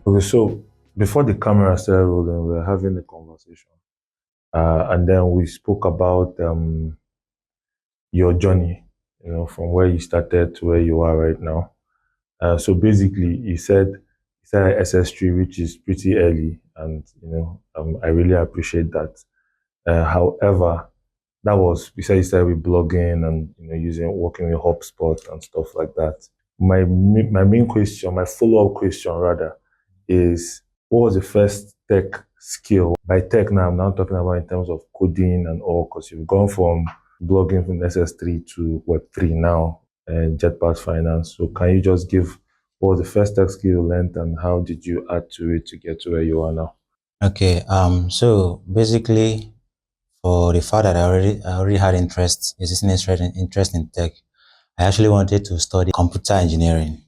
Okay, so before the camera started rolling, we were having a conversation, and then we spoke about your journey, from where you started to where you are right now. So basically, he said SS3, which is pretty early, and I really appreciate that. However, that was you said you started with blogging and using working with HubSpot and stuff like that. My main question, my follow up question rather, is what was the first tech skill? By tech now, I'm now talking about in terms of coding and all, because you've gone from blogging from SS3 to Web3 now and Jetpad Finance. So can you just give what was the first tech skill you learned and how did you add to it to get to where you are now? Okay, so basically, for the fact that I already had interest in tech, I actually wanted to study computer engineering,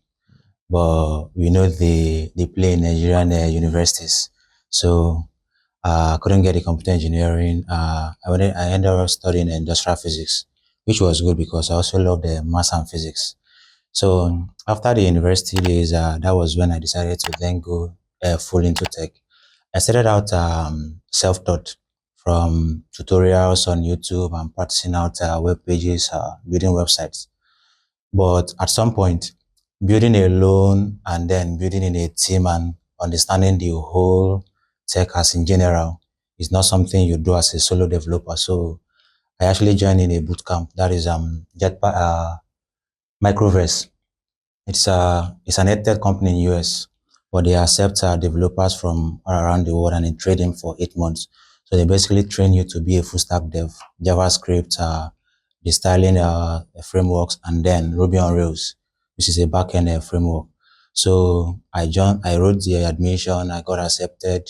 but we know they play in Nigerian universities, so I couldn't get the computer engineering. I ended up studying industrial physics, which was good because I also loved the maths and physics. So after the university days, that was when I decided to then go full into tech. I started out self-taught from tutorials on YouTube and practicing out web pages, building websites. But at some point, building alone and then building in a team and understanding the whole tech as in general is not something you do as a solo developer. So I actually joined in a bootcamp that is Jetpack Microverse. It's an edtech company in US, but they accept developers from all around the world and they train them for 8 months. So they basically train you to be a full stack dev, JavaScript, the styling frameworks, and then Ruby on Rails, which is a backend framework. So I wrote the admission, I got accepted,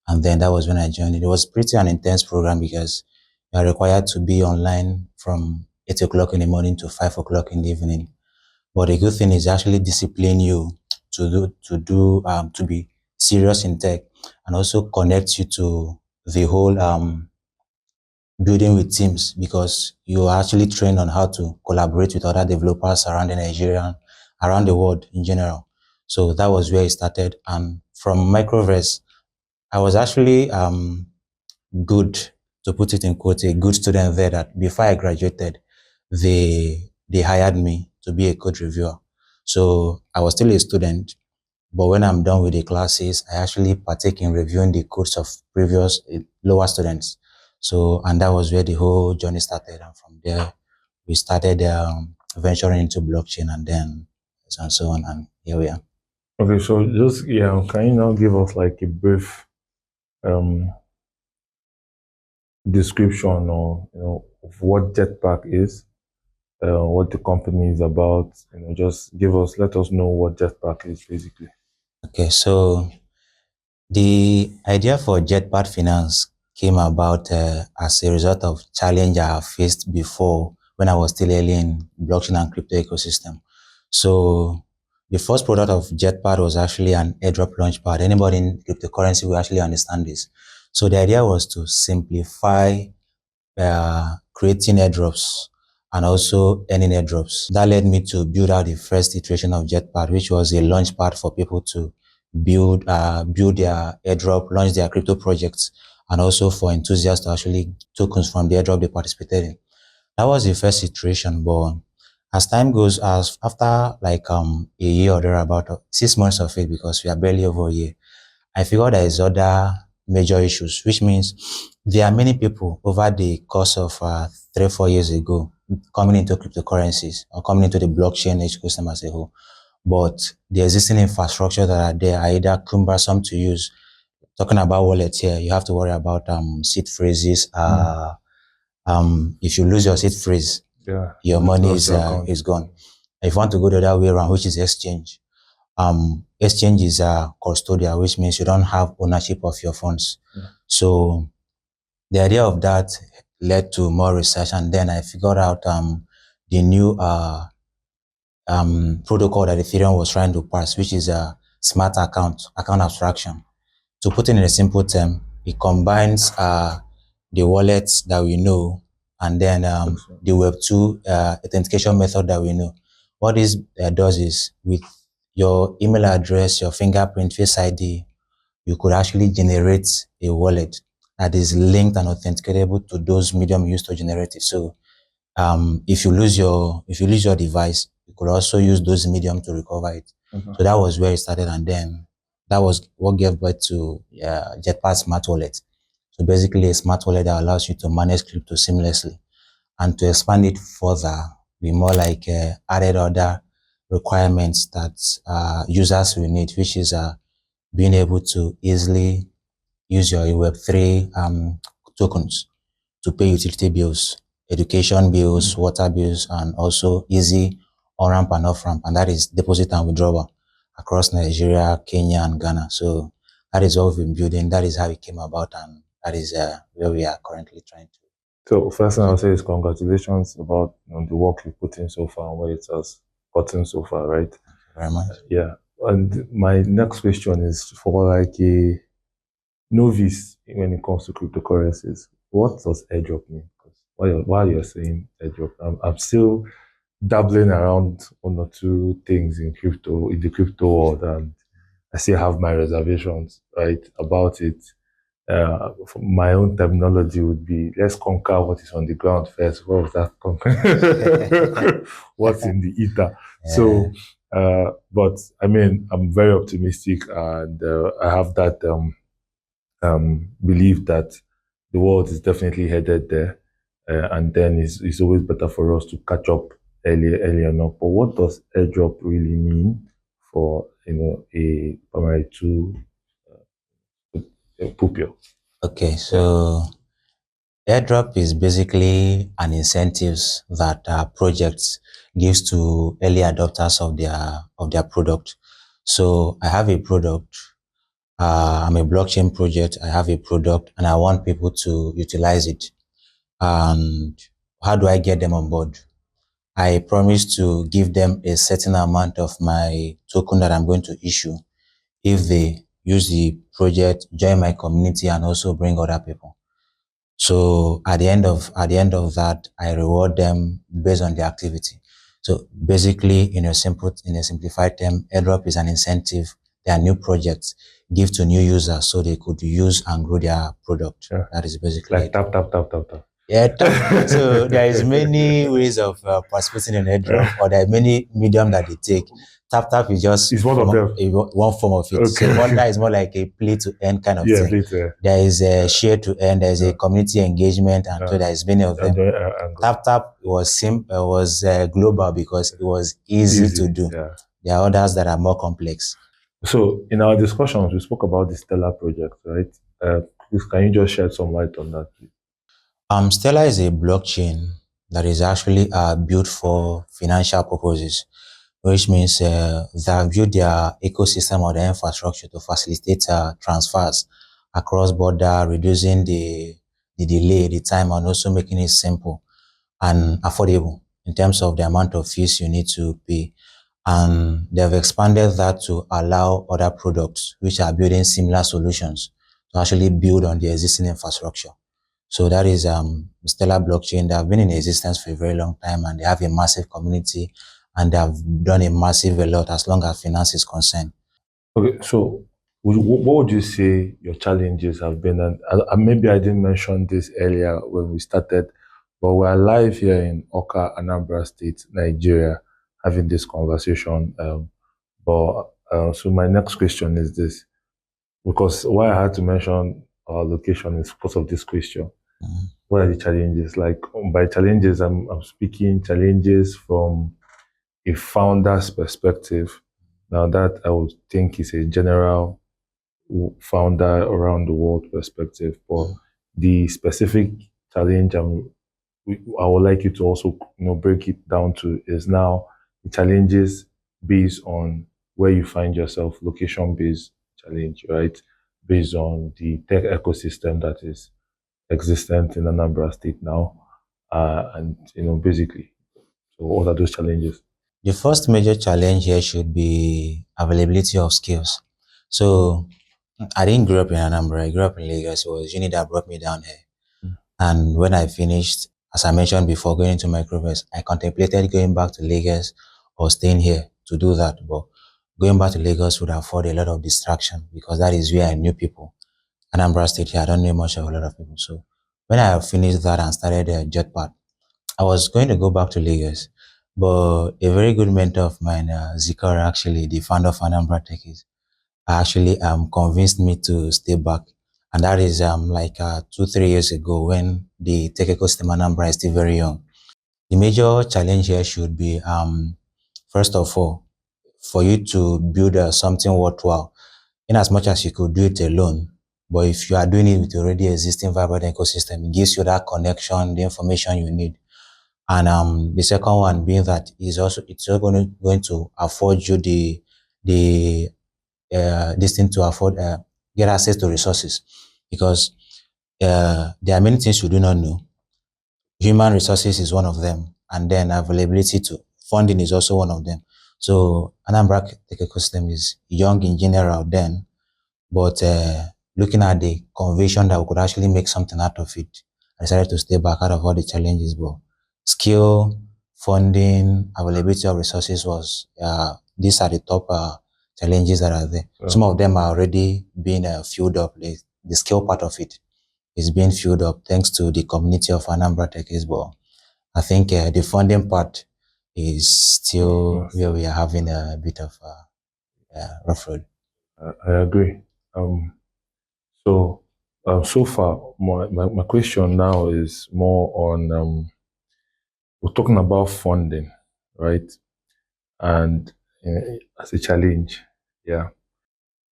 and then that was when I joined it. It was pretty an intense program because you are required to be online from 8 o'clock in the morning to 5 o'clock in the evening. But the good thing is actually discipline you to be serious in tech and also connect you to the whole building with teams because you are actually trained on how to collaborate with other developers around the Nigeria, around the world in general. So that was where it started. And from Microverse, I was actually good, to put it in quotes, a good student there that before I graduated, they hired me to be a code reviewer. So I was still a student, but when I'm done with the classes, I actually partake in reviewing the codes of previous lower students. So, and that was where the whole journey started. And from there, we started venturing into blockchain and so on. And here we are. Okay, so just can you now give us like a brief um description or of what Jetpack is, what the company is about? Just let us know what Jetpack is basically. Okay, so the idea for Jetpad Finance came about as a result of challenge I have faced before when I was still early in blockchain and crypto ecosystem. So the first product of Jetpad was actually an airdrop launchpad. Anybody in cryptocurrency will actually understand this. So the idea was to simplify creating airdrops and also earning airdrops. That led me to build out the first iteration of Jetpad, which was a launchpad for people to build their airdrop, launch their crypto projects, and also for enthusiasts to actually tokens from the airdrop they participated in. That was the first iteration, but as time goes, as after like a year or thereabout, 6 months of it, because we are barely over a year, I figured there is other major issues, which means there are many people over the course of 3 or 4 years ago coming into cryptocurrencies or coming into the blockchain ecosystem as a whole. But the existing infrastructure that are there are either cumbersome to use. Talking about wallets here, you have to worry about seed phrases. If you lose your seed phrase, your money is gone. If you want to go the other way around, which is exchange, exchange is a custodial, which means you don't have ownership of your funds. So the idea of that led to more research, and then I figured out the new protocol that Ethereum was trying to pass, which is a smart account abstraction. To put it in a simple term, it combines the wallets that we know and then the Web2 authentication method that we know. What this does is with your email address, your fingerprint, Face ID, you could actually generate a wallet that is linked and authenticatable to those medium used to generate it. So if you lose your device, you could also use those medium to recover it. So that was where it started, and then that was what gave birth to Jetpad Smart Wallet. So basically, a smart wallet that allows you to manage crypto seamlessly. And to expand it further, we more like added other requirements that users will need, which is being able to easily use your Web3 tokens to pay utility bills, education bills, water bills, and also easy on-ramp and off-ramp, and that is deposit and withdrawal across Nigeria, Kenya, and Ghana. So that is what we've been building. That is how it came about, and that is where we are currently trying to. So first thing I'll say is congratulations about the work you've put in so far and where it has gotten so far, right? Thank you very much. Yeah. And my next question is for like a novice when it comes to cryptocurrencies. What does airdrop mean? While you're saying airdrop, I'm still dabbling around one or two things in the crypto world, and I still have my reservations, right, about it. My own terminology would be, let's conquer what is on the ground first. What was that? What's in the ether? Yeah. So, but I mean, I'm very optimistic, and I have that belief that the world is definitely headed there, and then it's always better for us to catch up early enough. But what does airdrop really mean for a primary two pupil? Okay, so airdrop is basically an incentives that projects gives to early adopters of their product. So I have a product. I'm a blockchain project. I have a product, and I want people to utilize it. And how do I get them on board? I promise to give them a certain amount of my token that I'm going to issue if they use the project, join my community, and also bring other people. So at the end of that, I reward them based on the activity. So basically, in a simplified term, airdrop is an incentive. There are new projects give to new users so they could use and grow their product. Yeah. That is basically like tap. Yeah, so there is many ways of participating in airdrop, or there are many medium that they take. Tap is just one of them. One form of it. Okay. So Wonder is more like a play to earn kind of thing. There is a share to earn. There is a community engagement, and so there is many of them. Tap was global because it was easy to do. Yeah. There are others that are more complex. So in our discussions, we spoke about the Stellar project, right? Please, can you just shed some light on that, please? Stellar is a blockchain that is actually built for financial purposes, which means they have built their ecosystem or their infrastructure to facilitate transfers across border, reducing the delay, the time, and also making it simple and affordable in terms of the amount of fees you need to pay. And they've expanded that to allow other products which are building similar solutions to actually build on the existing infrastructure. So that is Stellar blockchain. They have been in existence for a very long time, and they have a massive community, and they have done a massive a lot as long as finance is concerned. Okay, so what would you say your challenges have been? And maybe I didn't mention this earlier when we started, but we're live here in Oka, Anambra State, Nigeria, having this conversation. So my next question is this, because why I had to mention our location is because of this question. Mm-hmm. What are the challenges? Like, by challenges, I'm speaking challenges from a founder's perspective. Now, that I would think is a general founder around the world perspective, but the specific challenge I would like you to also break it down to is now the challenges based on where you find yourself, location-based challenge, right? Based on the tech ecosystem that is existent in Anambra State now, and basically, so what are those challenges? The first major challenge here should be availability of skills. So I didn't grow up in Anambra. I grew up in Lagos. It was uni that brought me down here. And when I finished, as I mentioned before, going into microverse, I contemplated going back to Lagos or staying here to do that. But going back to Lagos would afford a lot of distraction because that is where I knew people. Anambra State here, I don't know much of a lot of people. So when I finished that and started Jetpad, I was going to go back to Lagos, but a very good mentor of mine, Zikor, actually, the founder of Anambra Tech, actually convinced me to stay back. And that is like 2-3 years ago when the tech ecosystem Anambra is still very young. The major challenge here should be, first of all, for you to build something worthwhile, in as much as you could do it alone. But if you are doing it with already existing vibrant ecosystem, it gives you that connection, the information you need. And the second one being that it's also going to afford you the this thing to afford get access to resources, because there are many things you do not know. Human resources is one of them, and then availability to funding is also one of them. So Anambra Tech ecosystem is young in general then, but looking at the conviction that we could actually make something out of it, I decided to stay back out of all the challenges. But skill, funding, availability of resources was, these are the top challenges that are there. Some of them are already being filled up. The skill part of it is being filled up thanks to the community of Anambra Techies. But I think the funding part is still where we are having a bit of rough road. I agree. So far, my question now is more on, we're talking about funding, right? And as a challenge, yeah.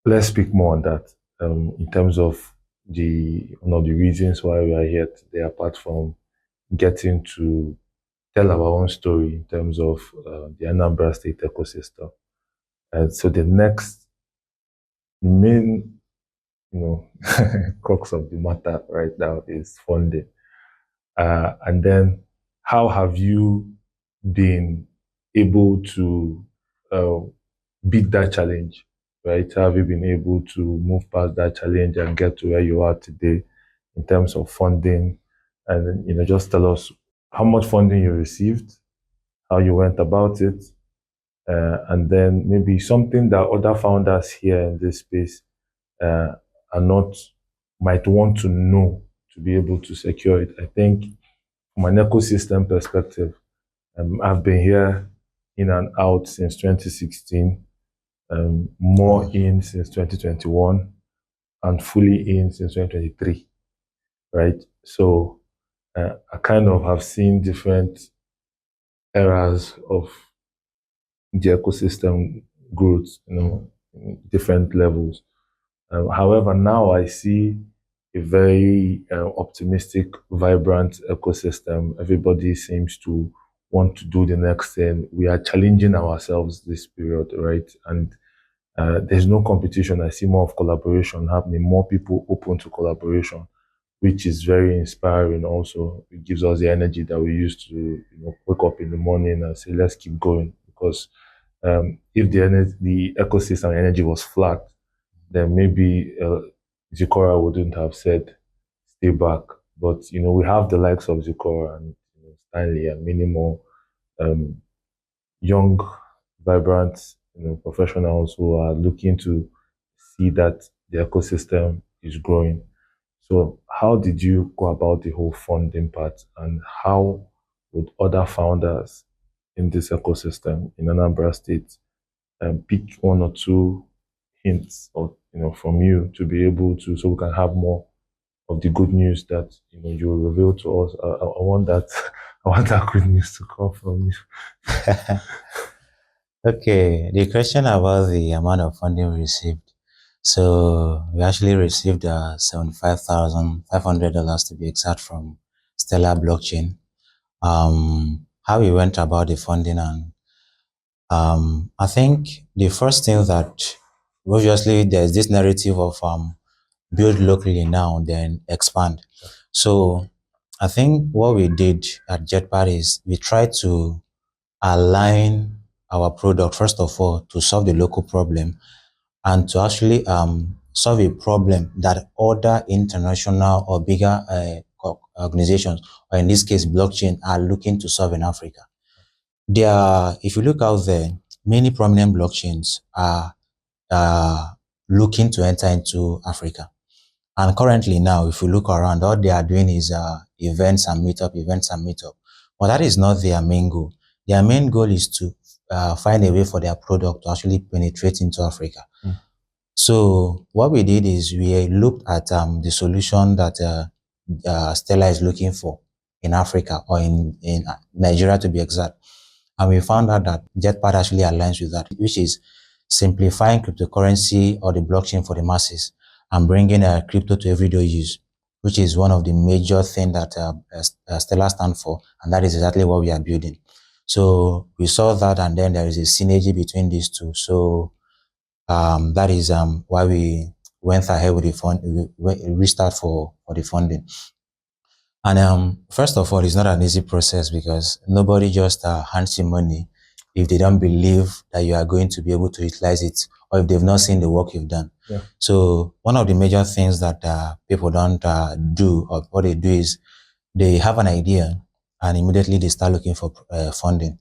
Let's speak more on that in terms of one of the reasons why we are here today, apart from getting to tell our own story in terms of the Anambra State ecosystem. And so the main, crux of the matter right now is funding. And then how have you been able to beat that challenge, right? How have you been able to move past that challenge and get to where you are today in terms of funding? And, just tell us how much funding you received, how you went about it, and then maybe something that other founders here in this space might want to know to be able to secure it. I think from an ecosystem perspective, I've been here in and out since 2016, more in since 2021, and fully in since 2023, right? So I kind of have seen different eras of the ecosystem growth, different levels. However, now I see a very optimistic, vibrant ecosystem. Everybody seems to want to do the next thing. We are challenging ourselves this period, right? And there's no competition. I see more of collaboration happening, more people open to collaboration, which is very inspiring also. It gives us the energy that we use to wake up in the morning and say, let's keep going. Because if the ecosystem energy was flat, then maybe Zikora wouldn't have said, stay back. But, we have the likes of Zikora and Stanley and many more young, vibrant, professionals who are looking to see that the ecosystem is growing. So how did you go about the whole funding part, and how would other founders in this ecosystem in Anambra State pick one or two hints or from you to be able to, so we can have more of the good news that you will reveal to us. I want that I want that good news to come from you. Okay, the question about the amount of funding we received. So we actually received $75,500 to be exact from Stellar Blockchain. How we went about the funding, and I think the first thing that, obviously there's this narrative of build locally now, then expand. So I think what we did at Jetpad is we tried to align our product, first of all, to solve the local problem, and to actually solve a problem that other international or bigger organizations, or in this case blockchain, are looking to solve in Africa. If you look out there, many prominent blockchains are looking to enter into Africa. And currently now, if you look around, all they are doing is events and meetup. But that is not their main goal. Their main goal is to find a way for their product to actually penetrate into Africa. So what we did is we looked at the solution that Stella is looking for in Africa, or in Nigeria to be exact. And we found out that Jetpad actually aligns with that, which is simplifying cryptocurrency or the blockchain for the masses and bringing crypto to everyday use, which is one of the major things that Stella stands for, and that is exactly what we are building. So we saw that, and then there is a synergy between these two. So that is why we went ahead with the fund, we restart for the funding. And first of all, it's not an easy process because nobody just hands you money if they don't believe that you are going to be able to utilize it, or if they've not seen the work you've done. Yeah. So one of the major things that people don't do, or what they do, is they have an idea and immediately they start looking for funding.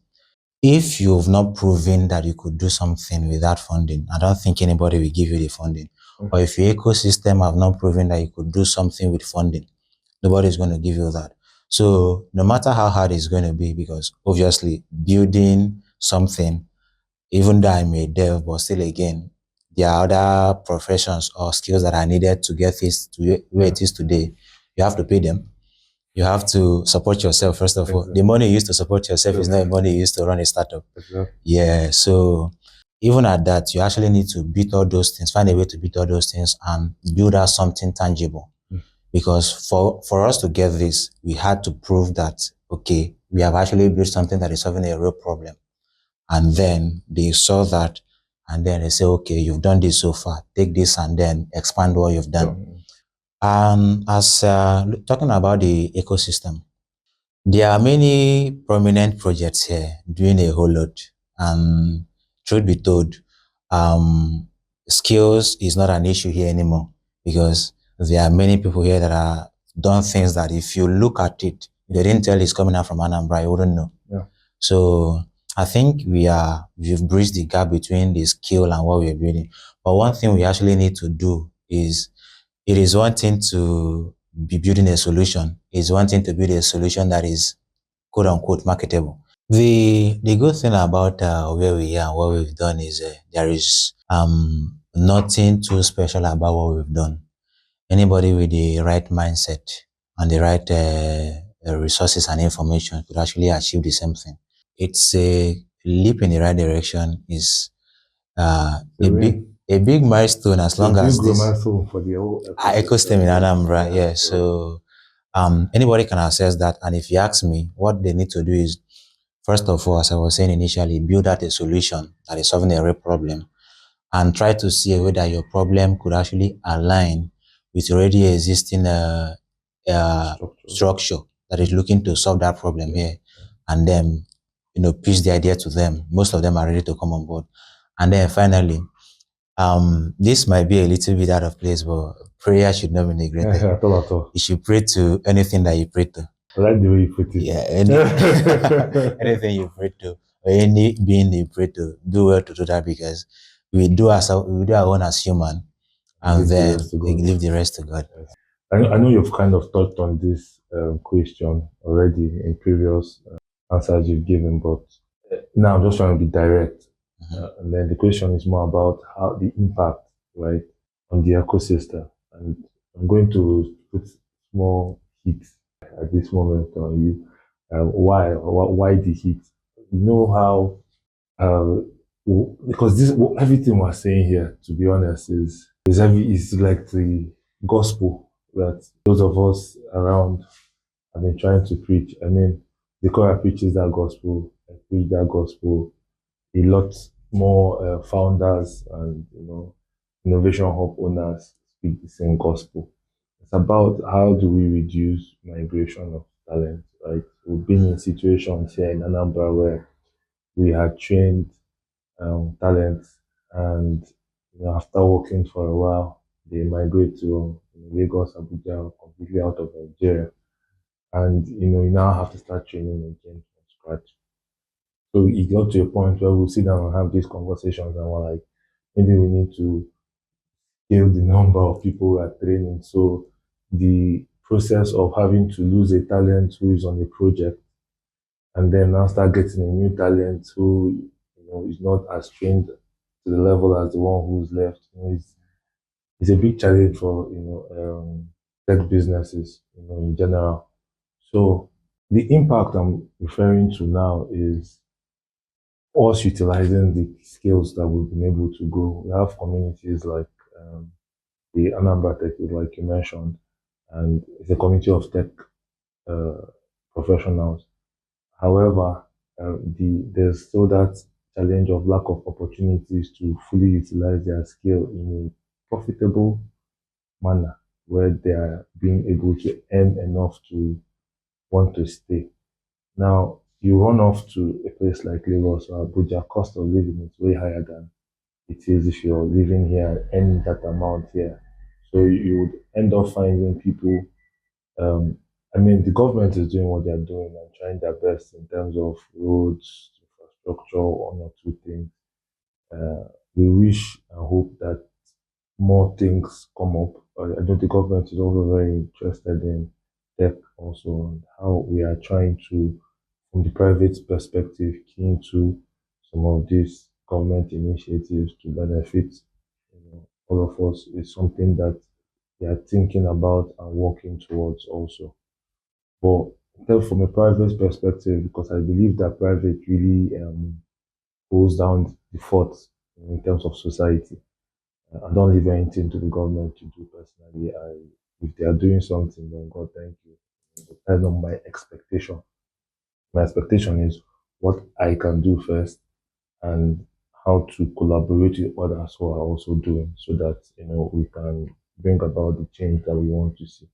If you've not proven that you could do something with that funding, I don't think anybody will give you the funding. Or if your ecosystem have not proven that you could do something with funding, nobody's going to give you that. So no matter how hard it's going to be, because obviously building something, even though I'm a dev, but still again, there are other professions or skills that are needed to get this to where it is today. You have to pay them. You have to support yourself, first of all. The money you use to support yourself is not the money you use to run a startup. Yeah, so even at that, you actually need to beat all those things, find a way to beat all those things and build out something tangible. Because for us to get this, we had to prove that, okay, we have actually built something that is solving a real problem. And then they saw that, and then they say, okay, you've done this so far, take this and then expand what you've done. As talking about the ecosystem, there are many prominent projects here doing a whole lot. And truth be told, skills is not an issue here anymore, because there are many people here that are done things that if you look at it, they didn't tell it's coming out from Anambra, you wouldn't know. Yeah. So I think we've bridged the gap between the skill and what we're building. But one thing we actually need to do is, it is one thing to be building a solution. It's one thing to build a solution that is quote unquote marketable. The good thing about where we are and what we've done is there is nothing too special about what we've done. Anybody with the right mindset and the right resources and information could actually achieve the same thing. It's a leap in the right direction. Is a big milestone, as long as this milestone for the whole ecosystem in Anambra. Yeah, so anybody can access that. And if you ask me, what they need to do is, first of all, as I was saying initially, build out a solution that is solving a real problem, and try to see whether your problem could actually align with already existing structure that is looking to solve that problem here. And then, pitch the idea to them. Most of them are ready to come on board. And then finally, this might be a little bit out of place, but prayer should not be neglected. At all. You should pray to anything that you pray to. I like the way you put it. Yeah, anything you pray to, or any being you pray to, do well to do that, because we do our own as human, and then we leave the rest to God. Yes. I know you've kind of touched on this question already in previous answers you've given, but now I'm just trying to be direct. And then the question is more about how the impact, right, on the ecosystem. And I'm going to put small heat at this moment on you. Why the heat? You know how because this everything we're saying here, to be honest, is like the gospel that those of us around have been trying to preach. I mean, the choir preaches that gospel, I preach that gospel. A lot more founders and innovation hub owners speak the same gospel. It's about how do we reduce migration of talent, right? We've been in situations here in Anambra where we had trained talent, and after working for a while, they migrate to Lagos, Abuja, completely out of Nigeria, and you now have to start training again from scratch. So it got to a point where we'll sit down and have these conversations, and we're like, maybe we need to scale the number of people we are training. So the process of having to lose a talent who is on a project and then now start getting a new talent who is not as trained to the level as the one who's left. It's a big challenge for tech businesses, in general. So the impact I'm referring to now is us utilizing the skills that we've been able to grow. We have communities like the Anambra Tech, like you mentioned, and it's a community of tech uh, professionals. However, there's still that challenge of lack of opportunities to fully utilize their skill in a profitable manner where they are being able to earn enough to want to stay. Now, you run off to a place like Lagos or Abuja, cost of living is way higher than it is if you're living here and earning that amount here. So you would end up finding people. Um, I mean, the government is doing what they're doing and trying their best in terms of roads, infrastructure, one or two things. We wish and hope that more things come up. I know the government is also very interested in tech also and how we are trying to, from the private perspective, key into some of these government initiatives to benefit all of us is something that they are thinking about and working towards also. But from a private perspective, because I believe that private really goes down the fort in terms of society. I don't leave anything to the government to do personally. If they are doing something, then God thank you. That's not my expectation. My expectation is what I can do first and how to collaborate with others who are also doing so that we can bring about the change that we want to see.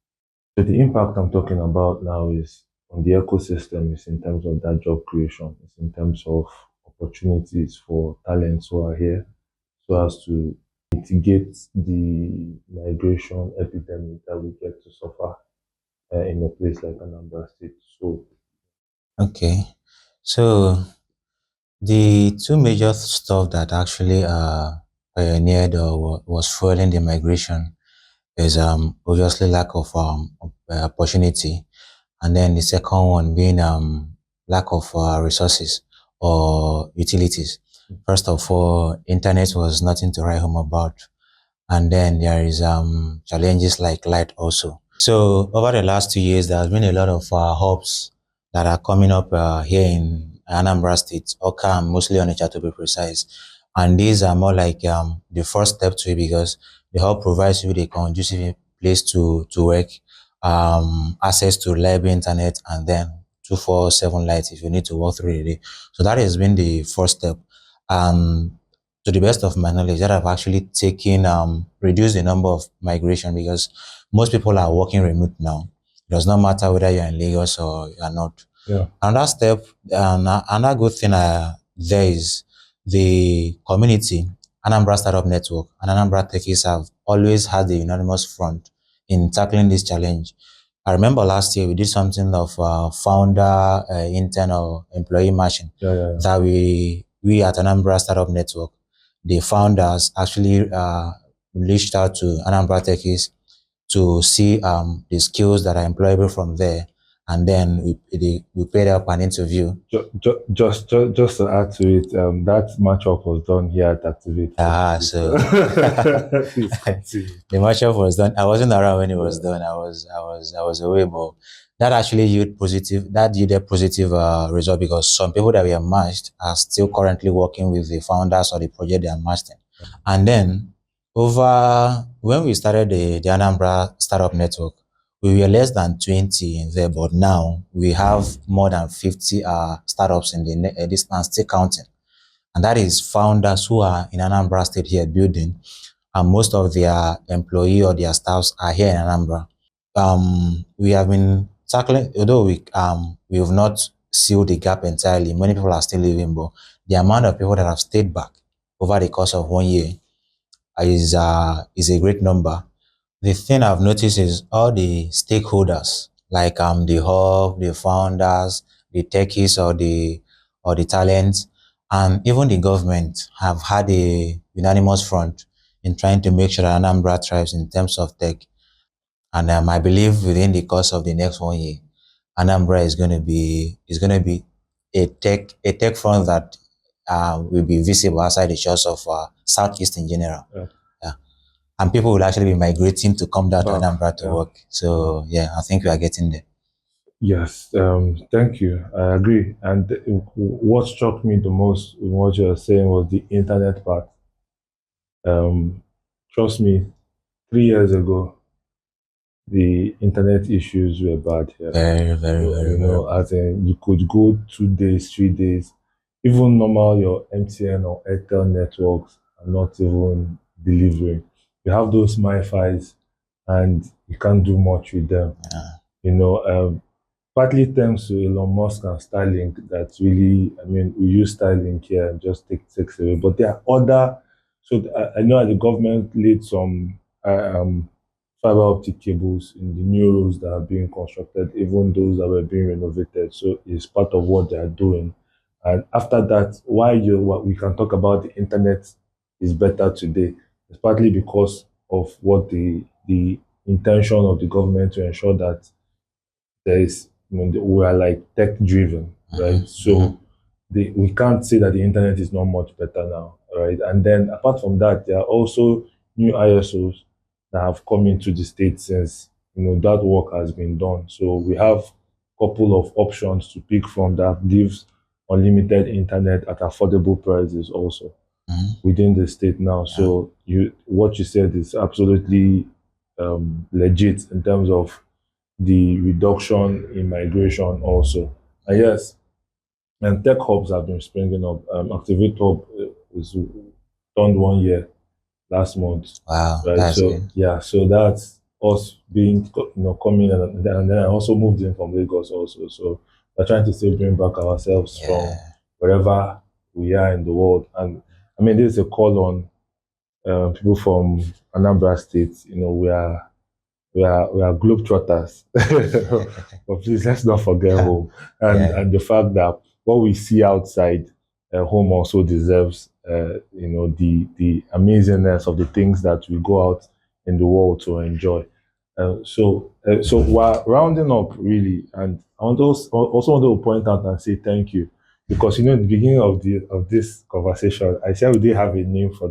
So the impact I'm talking about now is on the ecosystem, is in terms of that job creation, it's in terms of opportunities for talents who are here so as to mitigate the migration epidemic that we get to suffer in a place like Anambra State. So, Okay. So the two major stuff that actually pioneered or was fueling the migration is obviously lack of opportunity, and then the second one being lack of resources or utilities. First of all, internet was nothing to write home about, and then there is challenges like light also. So over the last 2 years, there has been a lot of hubs that are coming up here in Anambra State, Oka, mostly on Onitsha to be precise. And these are more like the first step to it because the hub provides you with a conducive place to work, access to reliable internet, and then 24/7 lights if you need to walk through the day. So that has been the first step. To the best of my knowledge, that have actually taken reduced the number of migration because most people are working remote now. It does not matter whether you're in Lagos or you're not. yeah. Another step, another good thing there is the community, Anambra Startup Network, and Anambra Techies have always had the unanimous front in tackling this challenge. I remember last year we did something of founder, intern, or employee matching that we at Anambra Startup Network, the founders actually reached out to Anambra Techies to see the skills that are employable from there, and then we paid up an interview. Just to add to it, that matchup was done here at Activate. So the matchup was done. I wasn't around when it was done. I was away, but that actually yielded positive result because some people that we have matched are still currently working with the founders or the project they are matched in. And then when we started the Anambra Startup Network, we were less than 20 in there, but now we have more than 50 startups in this and still counting. And that is founders who are in Anambra State here building, and most of their employee or their staffs are here in Anambra. We have been tackling, although we have not sealed the gap entirely. Many people are still leaving, but the amount of people that have stayed back over the course of 1 year is a great number. The thing I've noticed is all the stakeholders, like the hub, the founders, the techies, or or the talent, and even the government have had a unanimous front in trying to make sure that Anambra thrives in terms of tech. And I believe within the course of the next 1 year, Anambra is going to be a tech front that will be visible outside the shores of Southeast in general. Yeah. Yeah. And people will actually be migrating to come down to Wow. Anambra to Yeah. work. So yeah, I think we are getting there. Yes, thank you. I agree. And what struck me the most in what you were saying was the internet part. Trust me, 3 years ago, the internet issues were bad here. Very, very, very, You very know, bad. as in you could go 2 days, 3 days, even normal your MTN or Airtel networks are not even delivering. You have those MiFis and you can't do much with them. Yeah. You know, partly thanks to Elon Musk and Starlink that really, I mean, we use Starlink here and just takes away. But there are other, so I know that the government laid some fiber optic cables in the new roads that are being constructed, even those that were being renovated. So it's part of what they are doing. And after that, what we can talk about the internet is better today, it's partly because of what the intention of the government to ensure that there is, we are like tech driven, right? So we can't say that the internet is not much better now, right? And then apart from that, there are also new ISOs that have come into the state since that work has been done. So we have a couple of options to pick from that gives unlimited internet at affordable prices also within the state now. So what you said is absolutely legit in terms of the reduction in migration also. And yes, and tech hubs have been springing up. Activate Hub is turned 1 year last month, Wow, right? that's So good. yeah, so that's us being coming and then I also moved in from Lagos also. So we're trying to still bring back ourselves from Yeah. wherever we are in the world. And I mean, this is a call on people from Anambra State. We are globetrotters, but please let's not forget home and Yeah. and the fact that what we see outside home also deserves the amazingness of the things that we go out in the world to enjoy. So while rounding up really, and I also wanted to point out and say thank you because in the beginning of this conversation, I said we didn't have a name for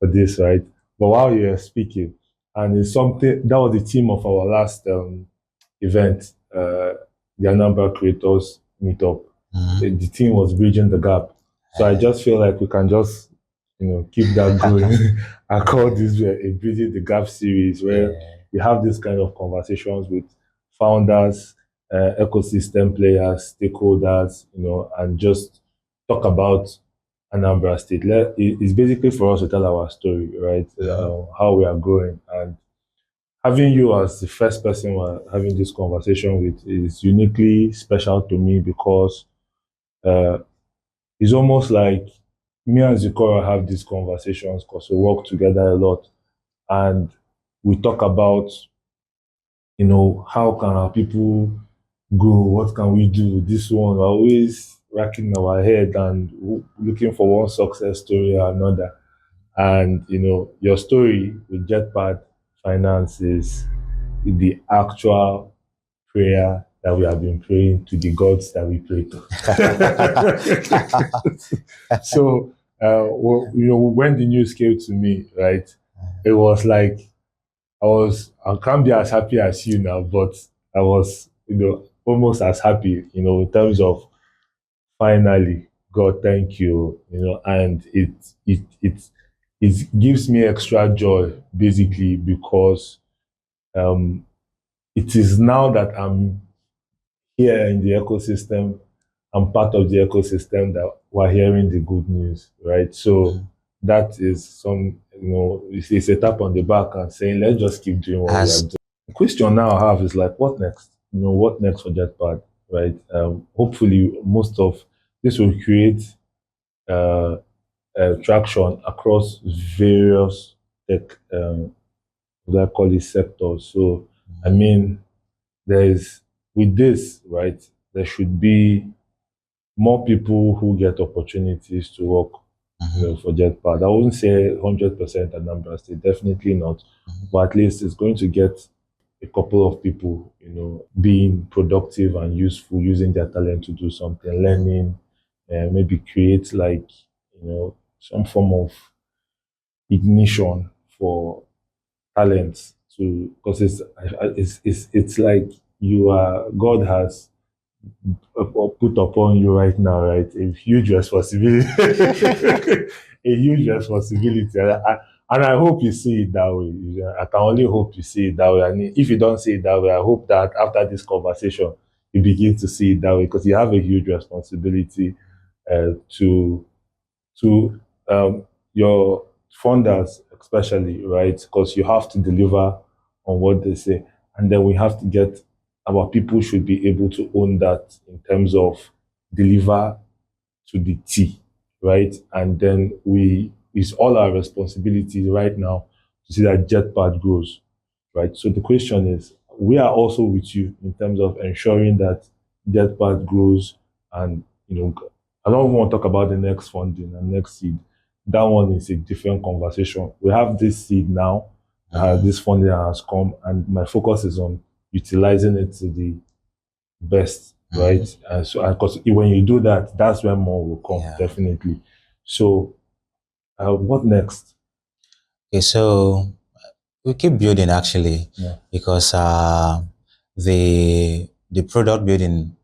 this, right? But while you were speaking, and it's something that was the theme of our last event, the Anambra Creators Meetup. The theme was bridging the gap. So I just feel like we can just keep that going. I call this a bridging the gap series where we have this kind of conversations with founders, ecosystem players, stakeholders, and just talk about Anambra State. It's basically for us to tell our story, right? How we are growing. And having you as the first person we're having this conversation with is uniquely special to me because uh, it's almost like me and Zikora have these conversations because we work together a lot. And we talk about, how can our people grow? What can we do? This one, we're always racking our head and looking for one success story or another. And your story with Jetpad Finance is the actual prayer that we have been praying to the gods that we pray to. So, when the news came to me, right, it was like I can't be as happy as you now, but I was, almost as happy, in terms of finally, God, thank you, and it gives me extra joy basically because um, it is now that I'm here in the ecosystem, I'm part of the ecosystem that we're hearing the good news, right? So that is it's a tap on the back and saying, let's just keep doing what we are As doing. The question now I have is like, what next? What next for Jetpad, right? Hopefully, most of this will create uh, traction across various tech, what I call it, sectors. So, I mean, there is with this, right? There should be more people who get opportunities to work, for Jetpad. I wouldn't say 100% Anambra State, definitely not, but at least it's going to get a couple of people, being productive and useful, using their talent to do something, learning, and maybe create like, some form of ignition for talents to, because it's like you are, God has put upon you right now, right? A huge responsibility, a huge responsibility, and I hope you see it that way. I can only hope you see it that way. And if you don't see it that way, I hope that after this conversation, you begin to see it that way, because you have a huge responsibility to to your funders, especially, right? Because you have to deliver on what they say, and then we have to get, our people should be able to own that in terms of deliver to the T, right? And then it's all our responsibility right now to see that Jetpad grows, right? So the question is, we are also with you in terms of ensuring that Jetpad grows, and I don't even want to talk about the next funding and next seed. That one is a different conversation. We have this seed now, this funding has come, and my focus is on utilizing it to the best, right? And so, because when you do that, that's when more will come, definitely. So, what next? Okay, so we keep building actually, because the product building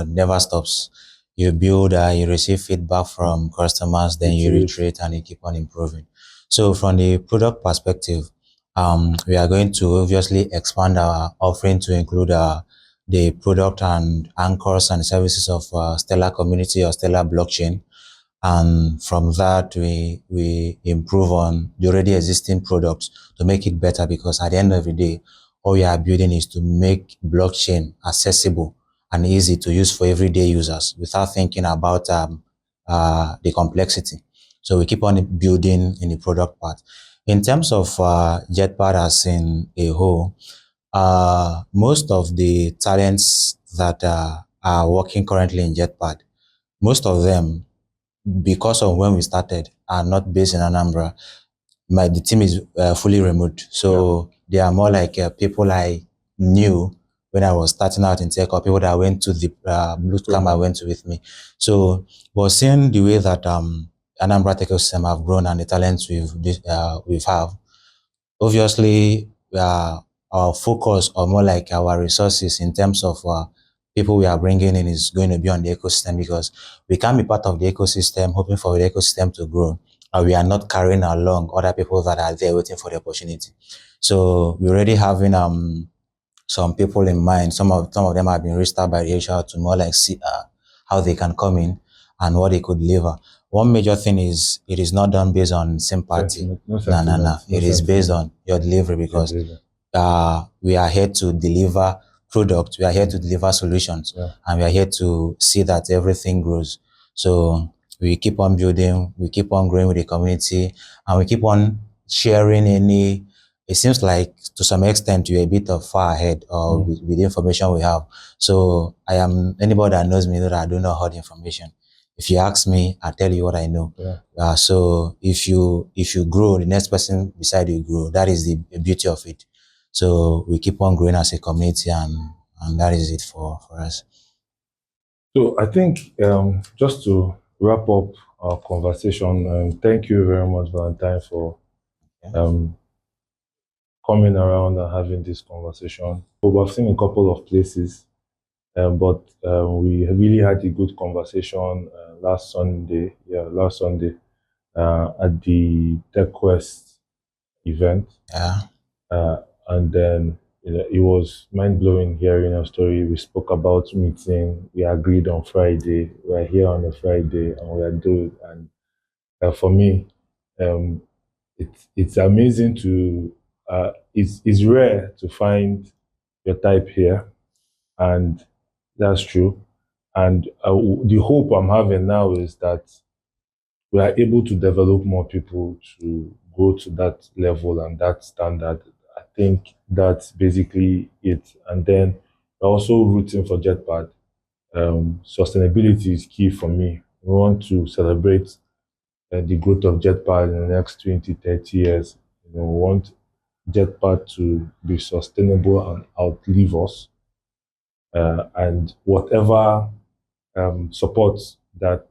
never stops. You build, you receive feedback from customers, then you iterate and you keep on improving. So from the product perspective, we are going to obviously expand our offering to include the product and anchors and services of Stellar Community or Stellar Blockchain. And from that, we improve on the already existing products to make it better, because at the end of the day, all we are building is to make blockchain accessible and easy to use for everyday users without thinking about the complexity. So we keep on building in the product part. In terms of Jetpad as in a whole, most of the talents that are working currently in Jetpad, most of them, because of when we started, are not based in Anambra. The team is fully remote, so they are more like people I knew when I was starting out in tech, or people that went to the boot camp I went to with me. So, but seeing the way that Anambra tech ecosystem have grown and the talents we've have, obviously our focus, or more like our resources in terms of people we are bringing in, is going to be on the ecosystem, because we can't be part of the ecosystem hoping for the ecosystem to grow, and we are not carrying along other people that are there waiting for the opportunity. So we're already having some people in mind. Some of them have been reached out by the HR to more like see how they can come in and what they could deliver. One major thing is, it is not done based on sympathy. No. It is based on your delivery, because we are here to deliver products, we are here to deliver solutions, and we are here to see that everything grows. So we keep on building, we keep on growing with the community, and we keep on sharing it seems like to some extent you're a bit of far ahead with the information we have. So anybody that knows me knows that I do not hold information. If you ask me, I tell you what I know. So if you grow, the next person beside you grow. That is the beauty of it. So we keep on growing as a community, and that is it for us. So I think just to wrap up our conversation, thank you very much, Valentine, for coming around and having this conversation. So we've seen a couple of places, but we really had a good conversation last Sunday. Last Sunday at the TechQuest event. And then it was mind-blowing hearing a story. We spoke about meeting. We agreed on Friday. We're here on a Friday, and we are doing. And for me, it's amazing to. It's rare to find your type here, and that's true. And the hope I'm having now is that we are able to develop more people to go to that level and that standard. I think that's basically it. And then we're also rooting for Jetpad sustainability is key for me. We want to celebrate the growth of Jetpad in the next 20, 30 years. We want Jetpad to be sustainable and outlive us. And whatever support that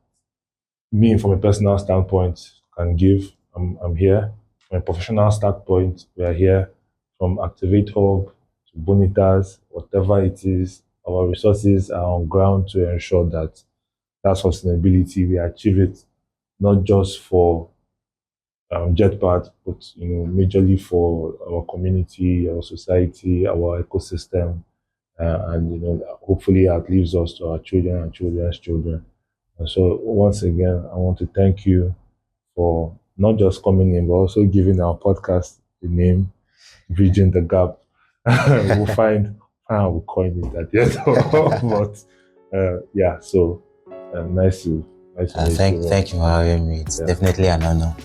me, from a personal standpoint, can give, I'm here. From a professional standpoint, we are here. From Activate Hub to Bonitas, whatever it is, our resources are on ground to ensure that sustainability, we achieve it, not just for Jetpad, but majorly for our community, our society, our ecosystem, and hopefully outlives us to our children and children's children. And so once again, I want to thank you for not just coming in, but also giving our podcast the name Bridging the Gap. We'll find how we'll coin it at the end. But yeah, so nice to meet you. Thank you for having me. It's definitely an honor.